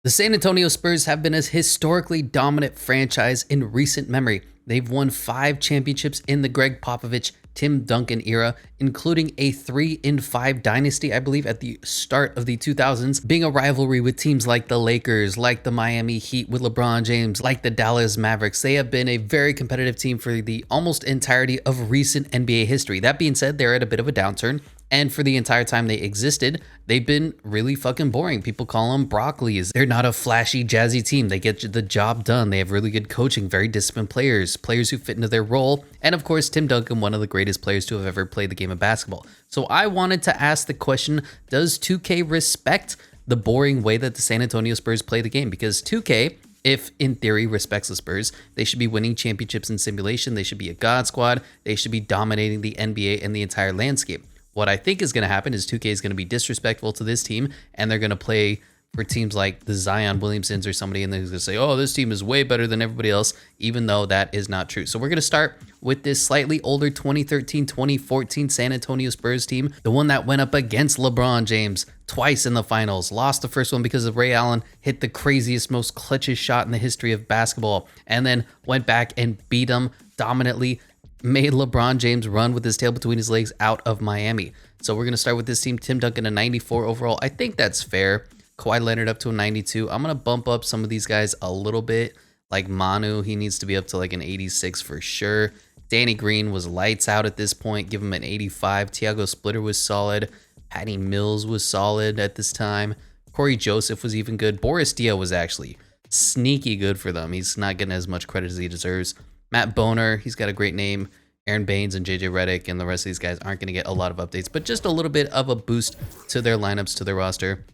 The San Antonio Spurs have been a historically dominant franchise in recent memory. They've won 5 championships in the Greg Popovich, Tim Duncan era, including a 3-5 dynasty, I believe, at the start of the 2000s, being a rivalry with teams like the Lakers, like the Miami Heat with LeBron James, like the Dallas Mavericks. They have been a very competitive team for the almost entirety of recent NBA history. That being said, they're at a bit of a downturn. And for the entire time they existed, they've been really fucking boring. People call them broccolis. They're not a flashy, jazzy team. They get the job done. They have really good coaching, very disciplined players who fit into their role. And of course, Tim Duncan, one of the greatest players to have ever played the game of basketball. So I wanted to ask the question, does 2K respect the boring way that the San Antonio Spurs play the game? Because 2K, if in theory respects the Spurs, they should be winning championships in simulation. They should be a god squad. They should be dominating the NBA and the entire landscape. What I think is going to happen is 2K is going to be disrespectful to this team, and they're going to play for teams like the Zion Williamsons or somebody, and they're going to say, oh, this team is way better than everybody else, even though that is not true. So we're going to start with this slightly older 2013-2014 San Antonio Spurs team, the one that went up against LeBron James twice in the finals, lost the first one because of Ray Allen hit the craziest, most clutchest shot in the history of basketball, and then went back and beat him dominantly, made LeBron James run with his tail between his legs out of Miami. So we're going to start with this team. Tim Duncan, a 94 overall. I think that's fair. Kawhi Leonard up to a 92. I'm going to bump up some of these guys a little bit. Like Manu, he needs to be up to like an 86 for sure. Danny Green was lights out at this point. Give him an 85. Tiago Splitter was solid. Patty Mills was solid at this time. Corey Joseph was even good. Boris Diaw was actually sneaky good for them. He's not getting as much credit as he deserves. Matt Boner, he's got a great name. Aaron Baines and JJ Redick and the rest of these guys aren't going to get a lot of updates, but just a little bit of a boost to their lineups, to their roster.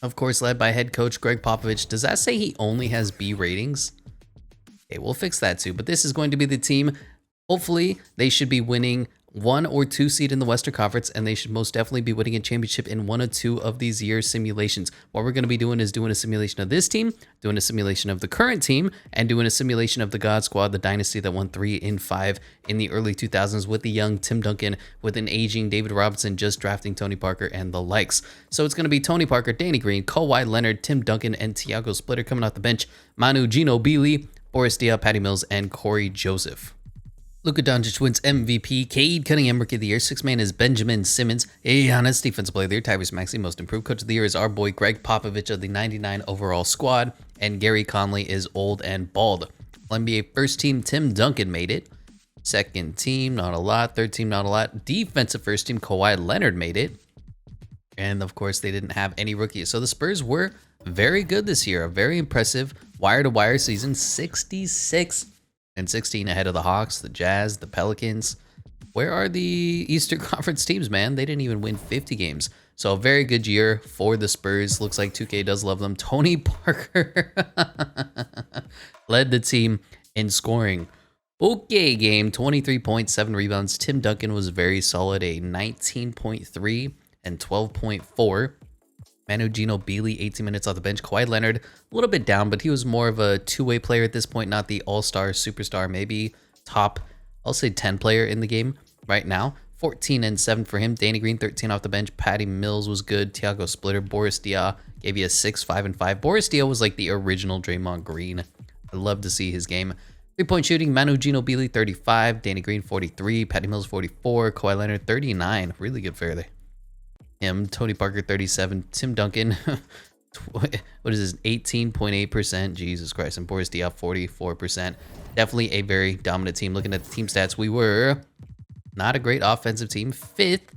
Of course, led by head coach Greg Popovich. Does that say he only has B ratings? Okay, we'll fix that too. But this is going to be the team. Hopefully, they should be winning 1 or 2 seed in the Western Conference, and they should most definitely be winning a championship in 1 or 2 of these year's simulations. What we're going to be doing is doing a simulation of this team, doing a simulation of the current team, and doing a simulation of the God Squad, the dynasty that won 3-5 in the early 2000s with the young Tim Duncan, with an aging David Robinson just drafting Tony Parker and the likes. So it's going to be Tony Parker, Danny Green, Kawhi Leonard, Tim Duncan, and Tiago Splitter coming off the bench. Manu Ginobili, Boris Diaw, Patty Mills, and Corey Joseph. Luka Doncic wins MVP. Cade Cunningham Rookie of the Year. 6th man is Benjamin Simmons. Giannis Defensive Player of the Year. Tyrese Maxey Most Improved Coach of the Year is our boy Greg Popovich of the 99 overall squad. And Gary Conley is old and bald. NBA first team Tim Duncan made it. Second team, not a lot. Third team, not a lot. Defensive first team Kawhi Leonard made it. And of course, they didn't have any rookies. So the Spurs were very good this year. A very impressive wire-to-wire season. 66 and 16 ahead of the Hawks, the Jazz, the Pelicans. Where are the Eastern Conference teams, man? They didn't even win 50 games. So a very good year for the Spurs. Looks like 2K does love them. Tony Parker led the team in scoring. Okay, game, 23.7 rebounds. Tim Duncan was very solid, a 19.3 and 12.4. Manu Ginobili, 18 minutes off the bench. Kawhi Leonard, a little bit down, but he was more of a two-way player at this point, not the all-star, superstar, maybe top, I'll say 10 player in the game right now. 14 and 7 for him. Danny Green, 13 off the bench. Patty Mills was good. Tiago Splitter, Boris Diaw gave you a 6, 5, and 5. Boris Diaw was like the original Draymond Green. I love to see his game. 3-point shooting, Manu Ginobili, 35. Danny Green, 43. Patty Mills, 44. Kawhi Leonard, 39. Really good fair there. Him, Tony Parker, 37. Tim Duncan, what is this, 18.8%? Jesus Christ. And Boris Diaw, 44%. Definitely a very dominant team. Looking at the team stats, we were not a great offensive team. 5th.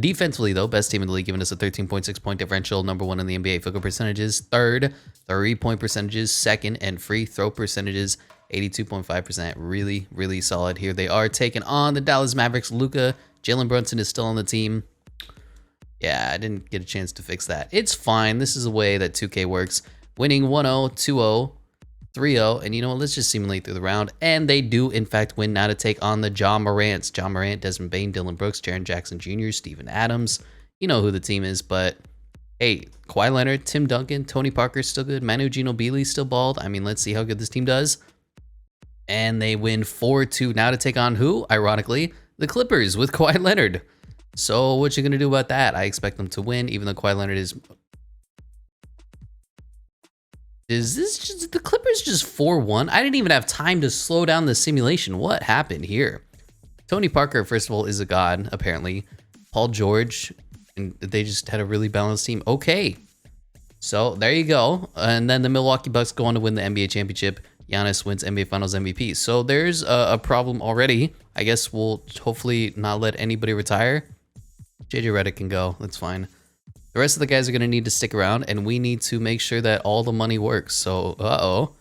Defensively, though, best team in the league, giving us a 13.6 point differential. Number 1 in the NBA field goal percentages. 3rd, 3-point percentages. 2nd, and free throw percentages, 82.5%. Really, really solid. Here they are taking on the Dallas Mavericks. Luka, Jalen Brunson is still on the team. Yeah, I didn't get a chance to fix that. It's fine. This is the way that 2K works. Winning 1-0, 2-0, 3-0. And you know what? Let's just simulate through the round. And they do, in fact, win now to take on the John Morants. John Morant, Desmond Bane, Dylan Brooks, Jaren Jackson Jr., Steven Adams. You know who the team is, but hey, Kawhi Leonard, Tim Duncan, Tony Parker still good. Manu Ginobili still bald. I mean, let's see how good this team does. And they win 4-2 now to take on who? Ironically, the Clippers with Kawhi Leonard. So what you going to do about that? I expect them to win, even though Kawhi Leonard is Is this just the Clippers just 4-1? I didn't even have time to slow down the simulation. What happened here? Tony Parker, first of all, is a god, apparently. Paul George, and they just had a really balanced team. Okay. So there you go. And then the Milwaukee Bucks go on to win the NBA championship. Giannis wins NBA Finals MVP. So there's a problem already. I guess we'll hopefully not let anybody retire. JJ Redick can go. That's fine. The rest of the guys are going to need to stick around, and we need to make sure that all the money works. So,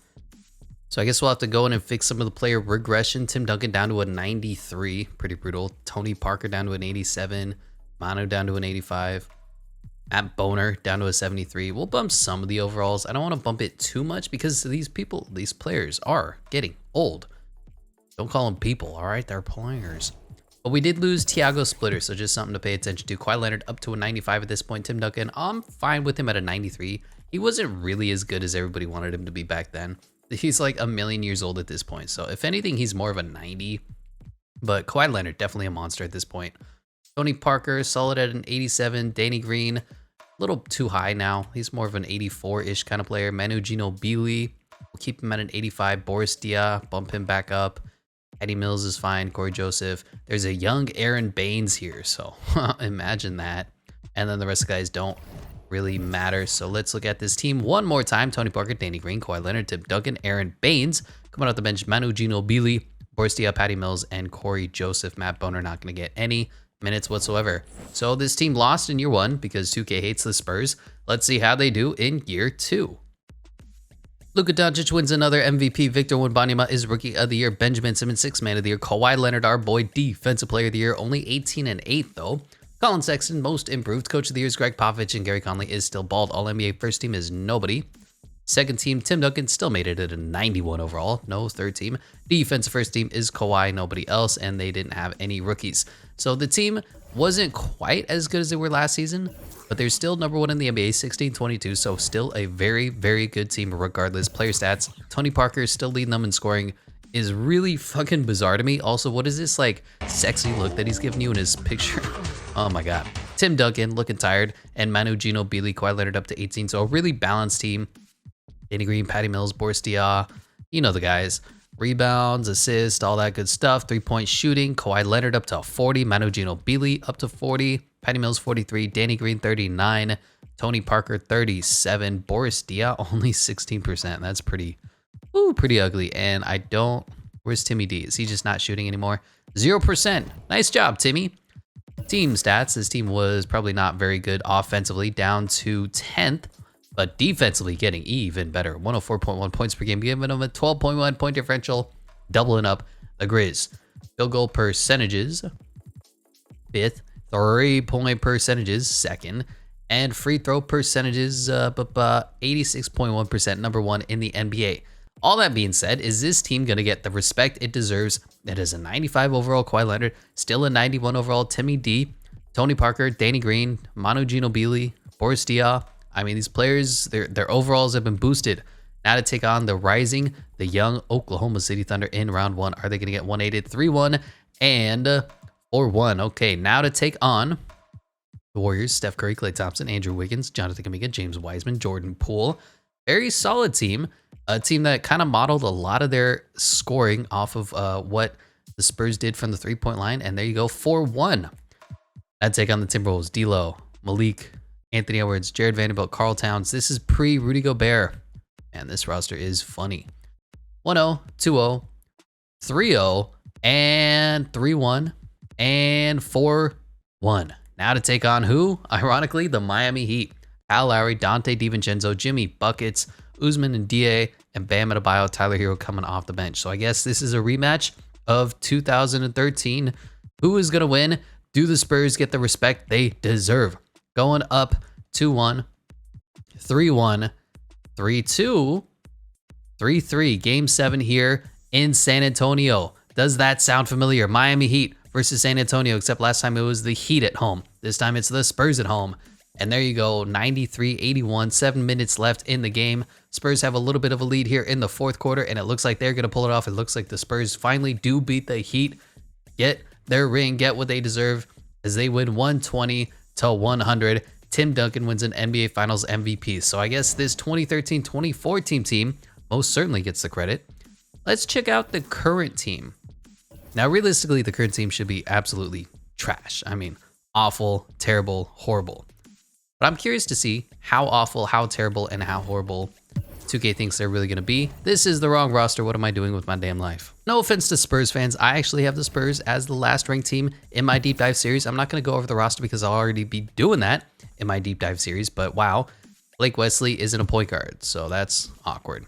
So I guess we'll have to go in and fix some of the player regression. Tim Duncan down to a 93. Pretty brutal. Tony Parker down to an 87. Manu down to an 85. Matt Boner down to a 73. We'll bump some of the overalls. I don't want to bump it too much because these players are getting old. Don't call them people, all right? They're players. But we did lose Thiago Splitter, so just something to pay attention to. Kawhi Leonard up to a 95 at this point. Tim Duncan, I'm fine with him at a 93. He wasn't really as good as everybody wanted him to be back then. He's like a million years old at this point. So if anything, he's more of a 90. But Kawhi Leonard, definitely a monster at this point. Tony Parker, solid at an 87. Danny Green, a little too high now. He's more of an 84-ish kind of player. Manu Ginobili, we'll keep him at an 85. Boris Diaw, bump him back up. Eddie Mills is fine. Corey Joseph. There's a young Aaron Baines here, so imagine that. And then the rest of the guys don't really matter. So let's look at this team one more time. Tony Parker, Danny Green, Kawhi Leonard, Tim Duncan, Aaron Baines. Coming off the bench, Manu Ginobili, Boris Diaw, Patty Mills, and Corey Joseph. Matt Boner not going to get any minutes whatsoever. So this team lost in year one because 2K hates the Spurs. Let's see how they do in year two. Luka Doncic wins another MVP. Victor Wembanyama is Rookie of the Year. Benjamin Simmons, Sixth Man of the Year. Kawhi Leonard, our boy, Defensive Player of the Year. Only 18-8 though. Colin Sexton, Most Improved. Coach of the Year is Greg Popovich, and Gary Conley is still bald. All NBA first team is nobody. Second team, Tim Duncan still made it at a 91 overall. No third team. Defensive first team is Kawhi, nobody else, and they didn't have any rookies. So the team wasn't quite as good as they were last season, but they're still number one in the NBA, 16-22, so still a very, very good team regardless. Player stats, Tony Parker is still leading them in scoring, is really fucking bizarre to me. Also, what is this like sexy look that he's giving you in his picture? Oh my God. Tim Duncan looking tired, and Manu Ginobili, Kawhi Leonard up to 18, so a really balanced team. Danny Green, Patty Mills, Boris Diaw, you know the guys. Rebounds, assists, all that good stuff. 3-point shooting, Kawhi Leonard up to 40, Manu Ginobili up to 40, Patty Mills 43, Danny Green 39, Tony Parker 37, Boris Diaw only 16%. That's pretty ugly. And where's Timmy D? Is he just not shooting anymore? 0%. Nice job, Timmy. Team stats, this team was probably not very good offensively, down to 10th. But defensively getting even better. 104.1 points per game, giving them a 12.1 point differential, doubling up the Grizz. Field goal percentages, 5th. 3-point percentages, 2nd. And free throw percentages, 86.1%, number 1 in the NBA. All that being said, is this team going to get the respect it deserves? That is a 95 overall Kawhi Leonard, still a 91 overall Timmy D, Tony Parker, Danny Green, Manu Ginobili, Boris Diaw. I mean, these players, their overalls have been boosted. Now to take on the young Oklahoma City Thunder in round 1. Are they going to get 1-8, 3-1, and 4-1? Okay, now to take on the Warriors. Steph Curry, Klay Thompson, Andrew Wiggins, Jonathan Kuminga, James Wiseman, Jordan Poole. Very solid team. A team that kind of modeled a lot of their scoring off of what the Spurs did from the 3-point line. And there you go, 4-1. Now to take on the Timberwolves. D'Lo, Malik, Anthony Edwards, Jared Vanderbilt, Karl Towns. This is pre-Rudy Gobert. And this roster is funny. 1-0, 2-0, 3-0, and 3-1, and 4-1. Now to take on who? Ironically, the Miami Heat. Kyle Lowry, Dante DiVincenzo, Jimmy Buckets, Usman and Da, and Bam Adebayo, Tyler Hero coming off the bench. So I guess this is a rematch of 2013. Who is going to win? Do the Spurs get the respect they deserve? Going up 2-1, 3-1, 3-2, 3-3. Game 7 here in San Antonio. Does that sound familiar? Miami Heat versus San Antonio, except last time it was the Heat at home. This time it's the Spurs at home. And there you go, 93-81, 7 minutes left in the game. Spurs have a little bit of a lead here in the fourth quarter, and it looks like they're going to pull it off. It looks like the Spurs finally do beat the Heat, get their ring, get what they deserve, as they win 120-100. Tim Duncan wins an NBA Finals MVP. So I guess this 2013-2014 team most certainly gets the credit. Let's check out the current team. Now, realistically, the current team should be absolutely trash. I mean, awful, terrible, horrible. But I'm curious to see how awful, how terrible, and how horrible 2K thinks they're really going to be. This is the wrong roster. What am I doing with my damn life? No offense to Spurs fans. I actually have the Spurs as the last ranked team in my deep dive series. I'm not going to go over the roster because I'll already be doing that in my deep dive series. But wow, Blake Wesley isn't a point guard, so that's awkward.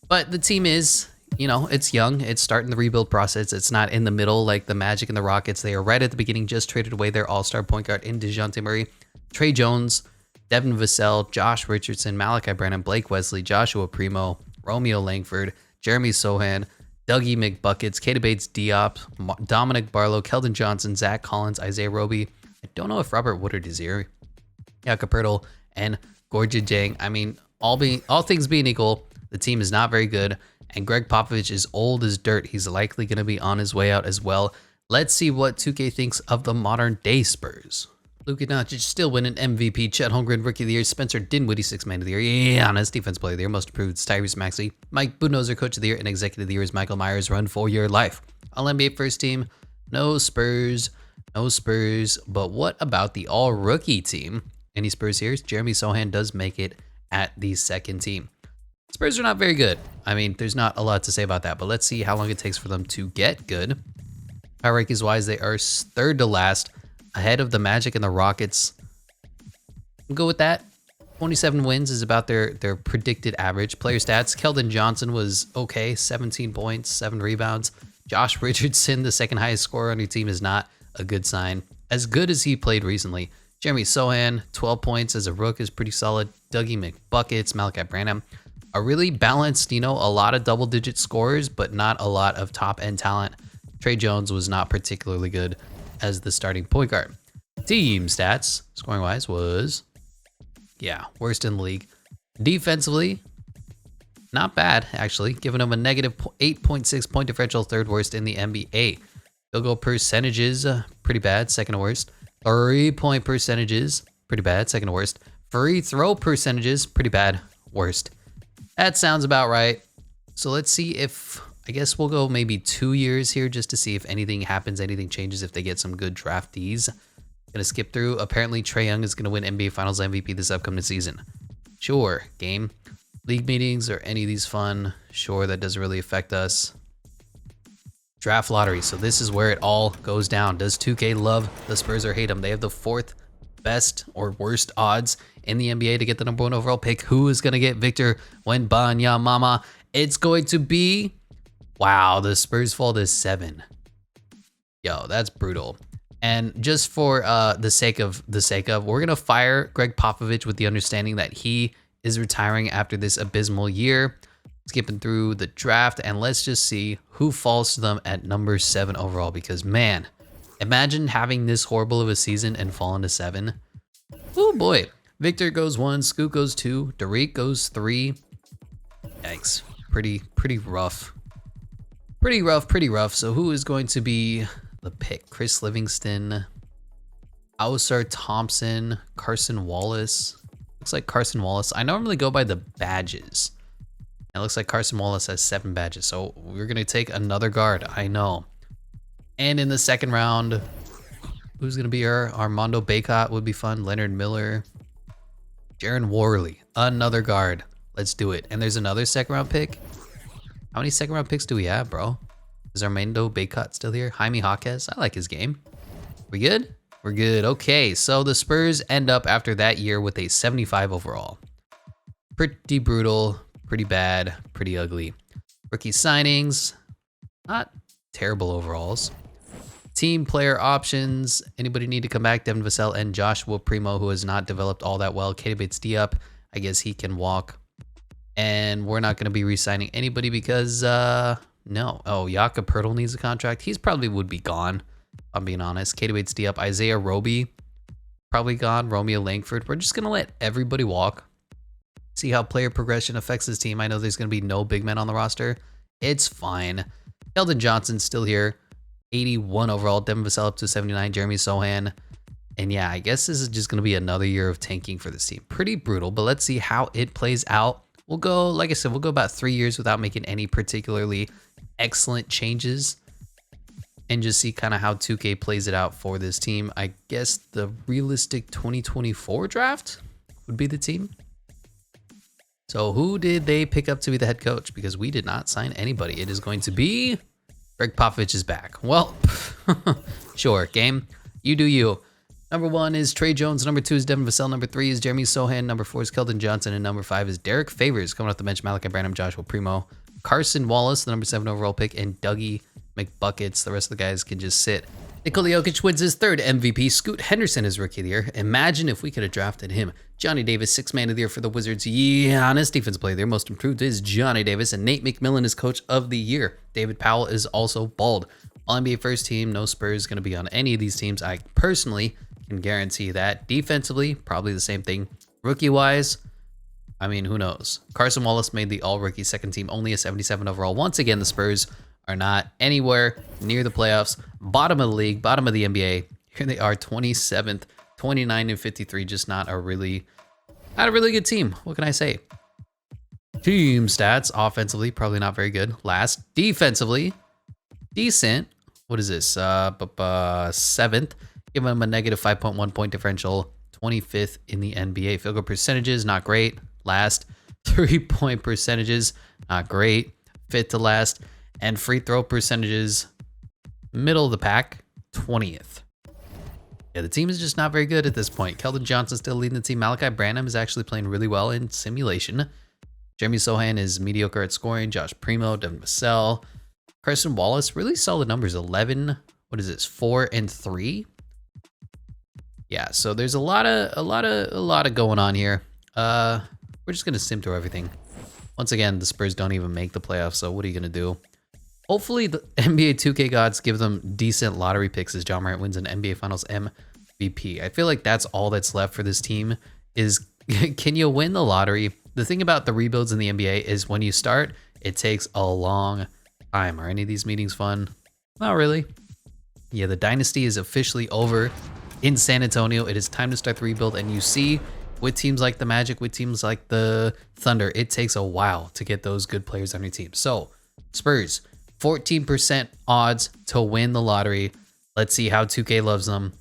But the team is, you know, it's young. It's starting the rebuild process. It's not in the middle like the Magic and the Rockets. They are right at the beginning, just traded away their all-star point guard in DeJounte Murray, Trey Jones, Devin Vassell, Josh Richardson, Malachi Branham, Blake Wesley, Joshua Primo, Romeo Langford, Jeremy Sohan, Dougie McBuckets, Keita Bates-Diop, Dominic Barlow, Keldon Johnson, Zach Collins, Isaiah Roby. I don't know if Robert Woodard is here. Jakob Poeltl, and Gorgia Jang. I mean, all things being equal, the team is not very good, and Greg Popovich is old as dirt. He's likely going to be on his way out as well. Let's see what 2K thinks of the modern day Spurs. Luka Doncic still winning MVP. Chet Holmgren Rookie of the Year. Spencer Dinwiddie 6th Man of the Year. Giannis Defense Player of the Year. Most Improved Tyrese Maxey. Mike Budenholzer Coach of the Year, and Executive of the Year is Michael Myers. Run for your life. All NBA First Team. No Spurs. No Spurs. But what about the All Rookie team? Any Spurs here? Jeremy Sohan does make it at the second team. Spurs are not very good. I mean, there's not a lot to say about that, but let's see how long it takes for them to get good. Power rankings wise, they are third to last, ahead of the Magic and the Rockets. We'll go with that. 27 wins is about their predicted average. Player stats, Keldon Johnson was okay, 17 points, 7 rebounds. Josh Richardson, the second highest scorer on your team, is not a good sign. As good as he played recently. Jeremy Sohan, 12 points as a rook is pretty solid. Dougie McBuckets, Malachi Branham. A really balanced, you know, a lot of double-digit scorers, but not a lot of top-end talent. Trey Jones was not particularly good as the starting point guard. Team stats, scoring-wise, was, yeah, worst in the league. Defensively, not bad, actually, giving them a negative 8.6 point differential, third worst in the NBA. Field goal percentages, pretty bad, second worst. 3-point percentages, pretty bad, second worst. Free throw percentages, pretty bad, worst. That sounds about right. So let's see if, I guess we'll go maybe 2 years here just to see if anything happens, anything changes, if they get some good draftees. Gonna skip through. Apparently Trae Young is gonna win NBA Finals MVP this upcoming season. Sure, game. League meetings or any of these fun. Sure, that doesn't really affect us. Draft lottery. So this is where it all goes down. Does 2K love the Spurs or hate them? They have the 4th best or worst odds in the NBA to get the #1 overall pick. Who is going to get Victor Wembanyama? It's going to be, wow, the Spurs fall to 7. Yo, that's brutal. And just for the sake of, we're going to fire Greg Popovich with the understanding that he is retiring after this abysmal year. Skipping through the draft, and let's just see who falls to them at number 7 overall, because man, imagine having this horrible of a season and falling to 7. Oh boy. Victor goes 1, Scoot goes 2, Derek goes 3. Yikes. Pretty rough. Pretty rough. So who is going to be the pick? Chris Livingston, Ausar Thompson, Carson Wallace. Looks like Carson Wallace. I normally go by the badges. It looks like Carson Wallace has 7 badges. So we're going to take another guard. I know. And in the second round, who's going to be her? Armando Bacot would be fun. Leonard Miller. Jaron Worley. Another guard. Let's do it. And there's another second round pick. How many second round picks do we have, bro? Is Armando Bacot still here? Jaime Jaquez. I like his game. We good? We're good. Okay. So the Spurs end up after that year with a 75 overall. Pretty brutal. Pretty bad, pretty ugly. Rookie signings, not terrible overalls. Team player options, anybody need to come back? Devin Vassell and Joshua Primo, who has not developed all that well. Keita Bates-Diop, I guess he can walk. And we're not going to be re-signing anybody because, no. Oh, Jakob Poeltl needs a contract. He's probably would be gone, if I'm being honest. Keita Bates-Diop, Isaiah Roby, probably gone. Romeo Langford. We're just going to let everybody walk. See how player progression affects his team. I know there's going to be no big men on the roster. It's fine. Keldon Johnson still here. 81 overall. Devin Vassell up to 79. Jeremy Sohan. And yeah, I guess this is just going to be another year of tanking for this team. Pretty brutal, but let's see how it plays out. We'll go, like I said, we'll go about 3 years without making any particularly excellent changes and just see kind of how 2K plays it out for this team. I guess the realistic 2024 draft would be the team. So who did they pick up to be the head coach? Because we did not sign anybody. It is going to be Greg Popovich is back. Well, sure, game. You do you. Number 1 is Trey Jones. Number 2 is Devin Vassell. Number 3 is Jeremy Sohan. Number 4 is Keldon Johnson. And number 5 is Derek Favors. Coming off the bench, Malachi Branham, Joshua Primo, Carson Wallace, the number 7 overall pick, and Dougie McBuckets. The rest of the guys can just sit. Nikola Jokic wins his 3rd MVP. Scoot Henderson is Rookie of the Year. Imagine if we could have drafted him. Johnny Davis, 6th Man of the Year for the Wizards. Giannis, Defensive Player of the Year. Most improved is Johnny Davis. And Nate McMillan is Coach of the Year. David Powell is also bald. All NBA first team. No Spurs going to be on any of these teams. I personally can guarantee that. Defensively, probably the same thing. Rookie-wise, I mean, who knows? Carson Wallace made the all-rookie 2nd team, only a 77 overall. Once again, the Spurs are not anywhere near the playoffs. Bottom of the league, bottom of the NBA. Here they are, 27th, 29-53. Just not a really good team. What can I say? Team stats, offensively, probably not very good. Last, defensively, decent. What is this? 7th. Give them a negative 5.1 point differential. 25th in the NBA. Field goal percentages, not great. Last. 3-point percentages, not great. 5th to last. And free throw percentages, middle of the pack, 20th. Yeah, the team is just not very good at this point. Keldon Johnson still leading the team. Malachi Branham is actually playing really well in simulation. Jeremy Sohan is mediocre at scoring. Josh Primo, Devin Vassell. Carson Wallace, really solid numbers. 11, what is this, 4 and 3? Yeah, so there's a lot of going on here. We're just gonna sim through everything. Once again, the Spurs don't even make the playoffs, so what are you gonna do? Hopefully the NBA 2K gods give them decent lottery picks as John Morant wins an NBA Finals MVP. I feel like that's all that's left for this team is can you win the lottery? The thing about the rebuilds in the NBA is when you start, it takes a long time. Are any of these meetings fun? Not really. Yeah, the dynasty is officially over in San Antonio. It is time to start the rebuild, and you see with teams like the Magic, with teams like the Thunder, it takes a while to get those good players on your team. So Spurs, 14% odds to win the lottery. Let's see how 2K loves them.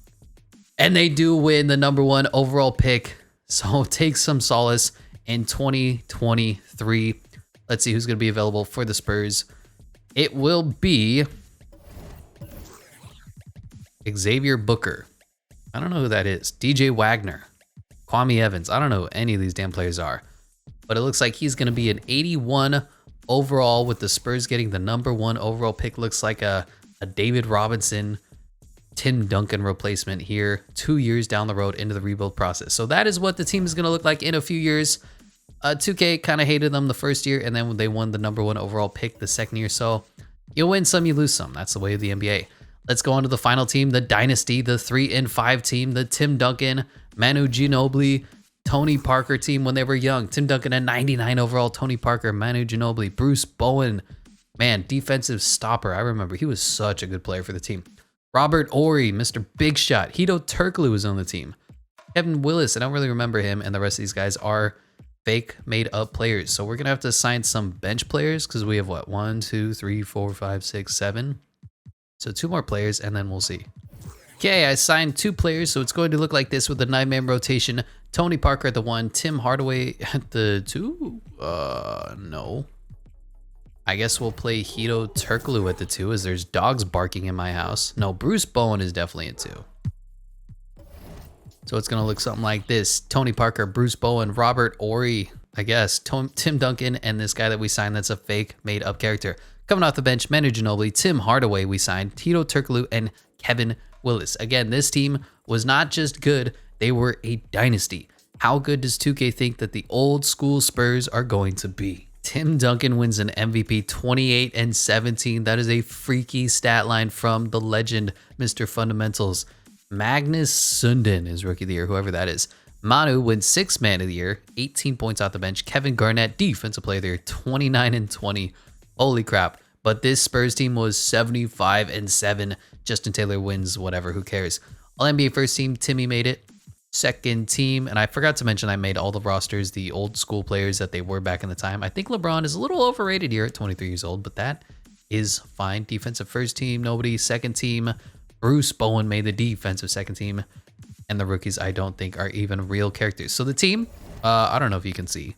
And they do win the number 1 overall pick. So take some solace in 2023. Let's see who's going to be available for the Spurs. It will be Xavier Booker. I don't know who that is. DJ Wagner. Kwame Evans. I don't know who any of these damn players are. But it looks like he's going to be an 81 overall with the Spurs getting the number 1 overall pick. Looks like a David Robinson, Tim Duncan replacement here 2 years down the road into the rebuild process. So that is what the team is going to look like in a few years. 2K kind of hated them the first year, and then they won the number 1 overall pick the second year. So you win some, you lose some. That's the way of the NBA. Let's go on to the final team, the Dynasty, the 3 and 5 team, the Tim Duncan, Manu Ginobili, Tony Parker team when they were young. Tim Duncan at 99 overall, Tony Parker, Manu Ginobili, Bruce Bowen. Man, defensive stopper. I remember he was such a good player for the team. Robert Horry, Mr. Big Shot. Hedo Turkoglu was on the team. Kevin Willis, I don't really remember him, and the rest of these guys are fake made up players. So we're going to have to assign some bench players because we have what? 1, 2, 3, 4, 5, 6, 7. So 2 more players, and then we'll see. Okay, I signed 2 players, so it's going to look like this with the 9-man rotation. Tony Parker at the 1, Tim Hardaway at the 2. No. I guess we'll play Hedo Turkoglu at the 2 as there's dogs barking in my house. No, Bruce Bowen is definitely a 2. So it's going to look something like this. Tony Parker, Bruce Bowen, Robert Horry, I guess, Tim Duncan, and this guy that we signed that's a fake made up character. Coming off the bench, Manu Ginobili, Tim Hardaway we signed, Hedo Turkoglu, and Kevin Willis. Again, this team was not just good, they were a dynasty. How good does 2K think that the old school Spurs are going to be? Tim Duncan wins an MVP, 28 and 17. That is a freaky stat line from the legend, Mr. Fundamentals. Magnus Sundin is Rookie of the Year, whoever that is. Manu wins 6th Man of the Year, 18 points off the bench. Kevin Garnett, Defensive Player of the Year, 29 and 20. Holy crap. But this Spurs team was 75 and 7. Justin Taylor wins, whatever, who cares. All NBA first team, Timmy made it. Second team, and I forgot to mention I made all the rosters, the old school players that they were back in the time. I think LeBron is a little overrated here at 23 years old, but that is fine. Defensive first team, nobody. Second team, Bruce Bowen made the defensive second team. And the rookies I don't think are even real characters. So the team, I don't know if you can see.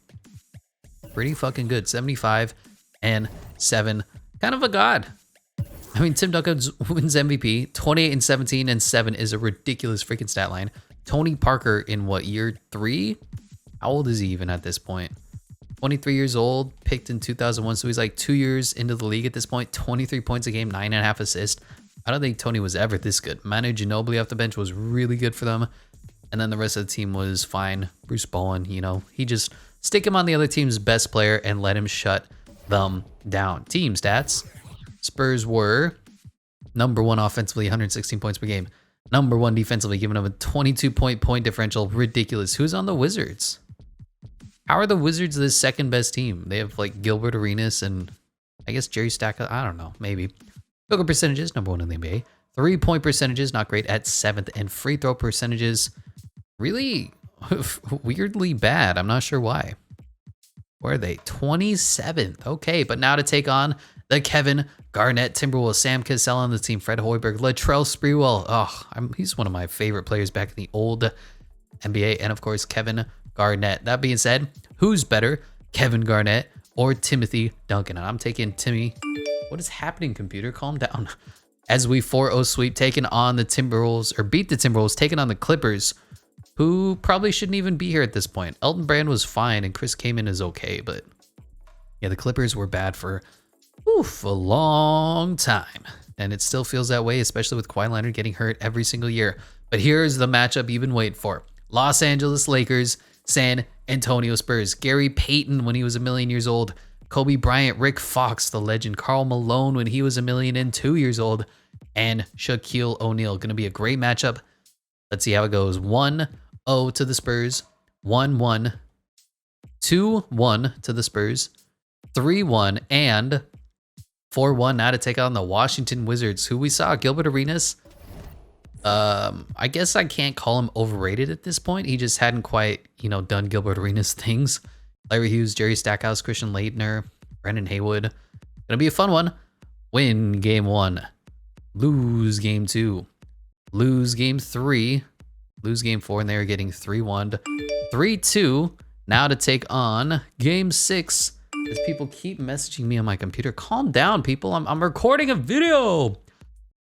Pretty fucking good. 75 and 7. Kind of a god. I mean, Tim Duncan wins MVP. 28 and 17 and 7 is a ridiculous freaking stat line. Tony Parker in what, year 3? How old is he even at this point? 23 years old, picked in 2001. So he's like 2 years into the league at this point. 23 points a game, 9.5 assists. I don't think Tony was ever this good. Manu Ginobili off the bench was really good for them. And then the rest of the team was fine. Bruce Bowen, you know, he just stick him on the other team's best player and let him shut them down. Team stats. Spurs were number 1 offensively, 116 points per game. Number 1 defensively, giving them a 22-point differential. Ridiculous. Who's on the Wizards? How are the Wizards the second best team? They have like Gilbert Arenas and I guess Jerry Stackhouse. I don't know, maybe. Field goal percentages, number 1 in the NBA. 3-point percentages, not great at 7th. And free throw percentages, really weirdly bad. I'm not sure why. Where are they? 27th. Okay, but now to take on the Kevin Garnett Timberwolves. Sam Cassell on the team. Fred Hoiberg. Latrell Sprewell. Oh, he's one of my favorite players back in the old NBA. And of course, Kevin Garnett. That being said, who's better? Kevin Garnett or Timothy Duncan? And I'm taking Timmy. What is happening, computer? Calm down. As we 4-0 sweep, taking on the Timberwolves, or beat the Timberwolves, taking on the Clippers, who probably shouldn't even be here at this point. Elton Brand was fine, and Chris Kaman is okay, but yeah, the Clippers were bad for a long time. And it still feels that way, especially with Kawhi Leonard getting hurt every single year. But here's the matchup you've been waiting for. Los Angeles Lakers, San Antonio Spurs. Gary Payton when he was 1,000,000 years old. Kobe Bryant, Rick Fox, the legend, Karl Malone when he was 1,002 years old, and Shaquille O'Neal. Going to be a great matchup. Let's see how it goes. 1-0 to the Spurs, 1-1, 2-1 to the Spurs, 3-1, and 4-1 now to take on the Washington Wizards, who we saw, Gilbert Arenas. I guess I can't call him overrated at this point. He just hadn't quite, done Gilbert Arenas things. Larry Hughes, Jerry Stackhouse, Christian Laettner, Brendan Haywood. Gonna be a fun one. Win game 1. Lose game 2. Lose game 3. Lose game 4, and they are getting 3-1. 3-2. Now to take on game 6. As people keep messaging me on my computer. Calm down, people. I'm recording a video.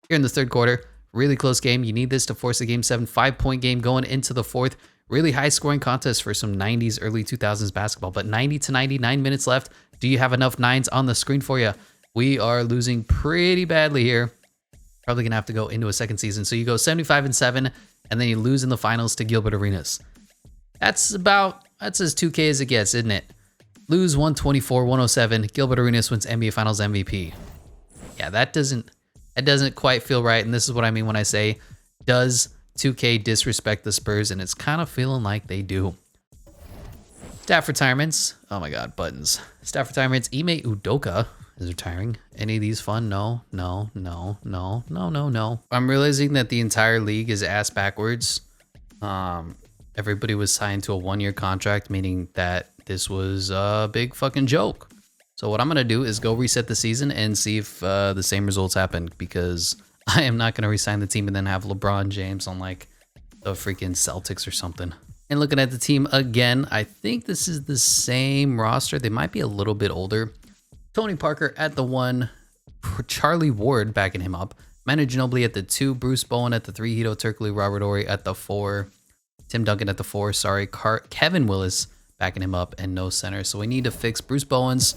Here in the third quarter. Really close game. You need this to force a game 7. 5-point game going into the fourth. Really high scoring contest for some 90s, early 2000s basketball, but 90 to 99 minutes left. Do you have enough 9s on the screen for you? We are losing pretty badly here. Probably gonna have to go into a second season. So you go 75 and 7, and then you lose in the finals to Gilbert Arenas. That's as 2K as it gets, isn't it? Lose 124-107. Gilbert Arenas wins NBA Finals MVP. Yeah, that doesn't quite feel right. And this is what I mean when I say, does 2K disrespect the Spurs? And it's kind of feeling like they do. Staff retirements. Oh my God, buttons. Staff retirements. Ime Udoka is retiring. Any of these fun? No. I'm realizing that the entire league is ass backwards. Everybody was signed to a 1-year contract, meaning that this was a big fucking joke. So what I'm going to do is go reset the season and see if the same results happen, because I am not going to resign the team and then have LeBron James on like the freaking Celtics or something. And looking at the team again, I think this is the same roster. They might be a little bit older. Tony Parker at the 1, Charlie Ward backing him up. Manu Ginobili at the 2, Bruce Bowen at the 3, Hedo Turkoglu, Robert Horry at the 4, Tim Duncan at the 4, Kevin Willis backing him up, and no center. So we need to fix Bruce Bowen's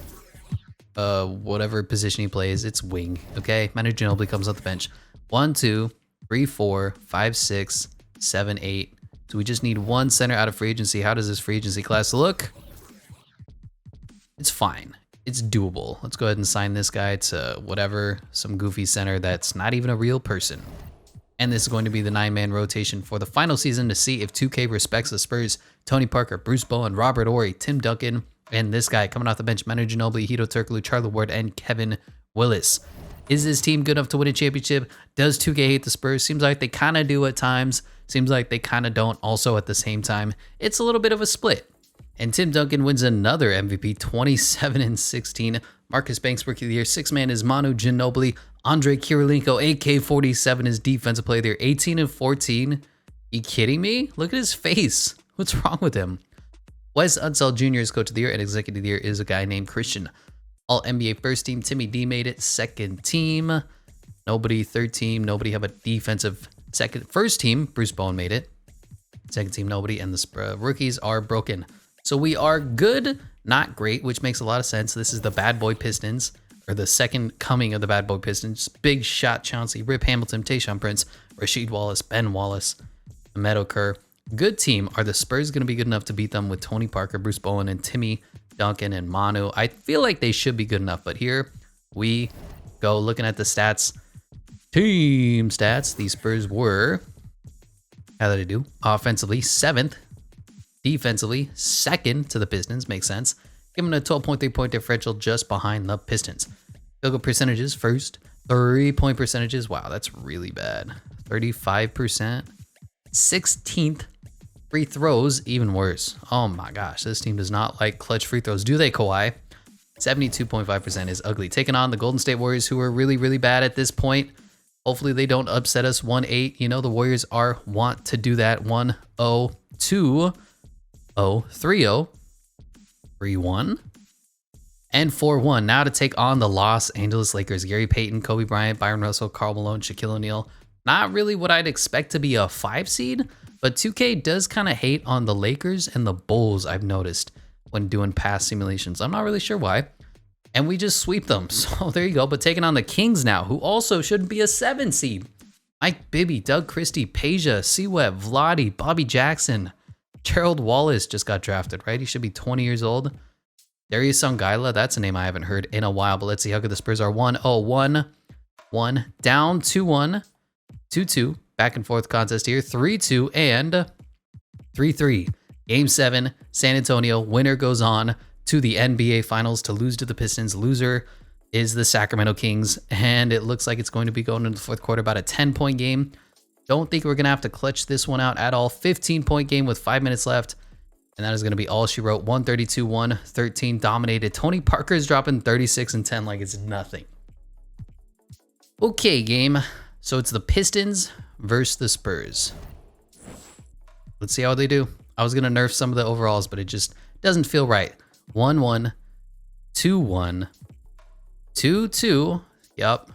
whatever position he plays. It's wing, okay? Manu Ginobili comes off the bench. 1, 2, 3, 4, 5, 6, 7, 8. So we just need 1 center out of free agency. How does this free agency class look? It's fine. It's doable. Let's go ahead and sign this guy to whatever, some goofy center that's not even a real person. And this is going to be the 9-man rotation for the final season to see if 2K respects the Spurs. Tony Parker, Bruce Bowen, Robert Horry, Tim Duncan, and this guy coming off the bench, Manu Ginobili, Hedo Turkoglu, Charlie Ward, and Kevin Willis. Is this team good enough to win a championship? Does 2K hate the Spurs? Seems like they kind of do at times. Seems like they kind of don't also at the same time. It's a little bit of a split. And Tim Duncan wins another MVP, 27-16. Marcus Banks, Rookie of the Year. Sixth man is Manu Ginobili. Andre Kirilenko, AK-47 is Defensive Player of the Year, 18-14. You kidding me? Look at his face. What's wrong with him? Wes Unseld Jr. is Coach of the Year, and Executive of the Year is a guy named Christian. All NBA first team, Timmy D made it. Second team, nobody. Third team, nobody. How about defensive second? First team, Bruce Bowen made it. Second team, nobody. And the rookies are broken. So we are good, not great, which makes a lot of sense. This is the Bad Boy Pistons, or the second coming of the Bad Boy Pistons. Big Shot Chauncey, Rip Hamilton, Tayshaun Prince, Rasheed Wallace, Ben Wallace, Ahmed Kerr. Good team. Are the Spurs going to be good enough to beat them with Tony Parker, Bruce Bowen, and Timmy Duncan and Manu? I feel like they should be good enough, but here we go. Looking at the stats, team stats, the Spurs were, how did they do? Offensively, 7th. Defensively, 2nd to the Pistons. Makes sense. Give them a 12.3 point differential just behind the Pistons. Field goal percentages, 1st. 3-point percentages, wow, that's really bad. 35%. 16th. Free throws, even worse. Oh my gosh, this team does not like clutch free throws, do they, Kawhi? 72.5% is ugly. Taking on the Golden State Warriors, who are really, really bad at this point. Hopefully they don't upset us 1-8. You know, the Warriors want to do that. 1-0, 2-0, 3-0, 3-1, and 4-1. Now to take on the Los Angeles Lakers. Gary Payton, Kobe Bryant, Byron Russell, Karl Malone, Shaquille O'Neal. Not really what I'd expect to be a 5 seed. But 2K does kind of hate on the Lakers and the Bulls, I've noticed, when doing past simulations. I'm not really sure why. And we just sweep them. So there you go. But taking on the Kings now, who also shouldn't be a 7 seed. Mike Bibby, Doug Christie, Peja, C-Web, Vladi, Bobby Jackson. Gerald Wallace just got drafted, right? He should be 20 years old. Darius Songaila, that's a name I haven't heard in a while. But let's see how good the Spurs are. 1-0, 1-1, down 2-1, 2-2. Back and forth contest here. 3-2 and 3-3. Game 7, San Antonio. Winner goes on to the NBA Finals to lose to the Pistons. Loser is the Sacramento Kings. And it looks like it's going to be going into the fourth quarter, about a 10-point game. Don't think we're going to have to clutch this one out at all. 15-point game with 5 minutes left. And that is going to be all she wrote. 132-113 dominated. Tony Parker's dropping 36 and 10 like it's nothing. Okay, game. So it's the Pistons versus the Spurs. Let's see how they do. I was going to nerf some of the overalls, but it just doesn't feel right. 1-1, 2-1, 2-2. Yep.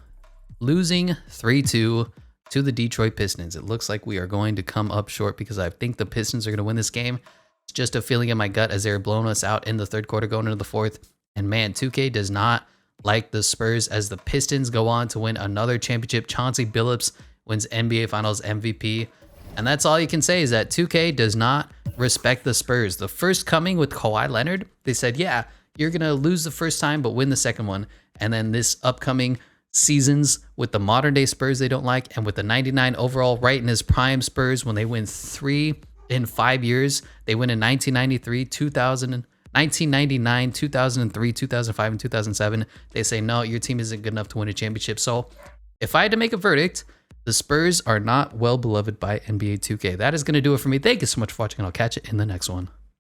Losing 3-2 to the Detroit Pistons. It looks like we are going to come up short because I think the Pistons are going to win this game. It's just a feeling in my gut as they're blowing us out in the third quarter going into the fourth. And man, 2K does not like the Spurs as the Pistons go on to win another championship. Chauncey Billups wins NBA Finals MVP. And that's all you can say is that 2K does not respect the Spurs. The first coming with Kawhi Leonard, they said, yeah, you're going to lose the first time, but win the second one. And then this upcoming seasons with the modern day Spurs they don't like, and with the 99 overall right in his prime Spurs when they win 3 in 5 years. They win in 1993, 2000, 1999, 2003, 2005, and 2007. They say, no, your team isn't good enough to win a championship. So if I had to make a verdict, the Spurs are not well beloved by NBA 2K. That is going to do it for me. Thank you so much for watching, and I'll catch you in the next one.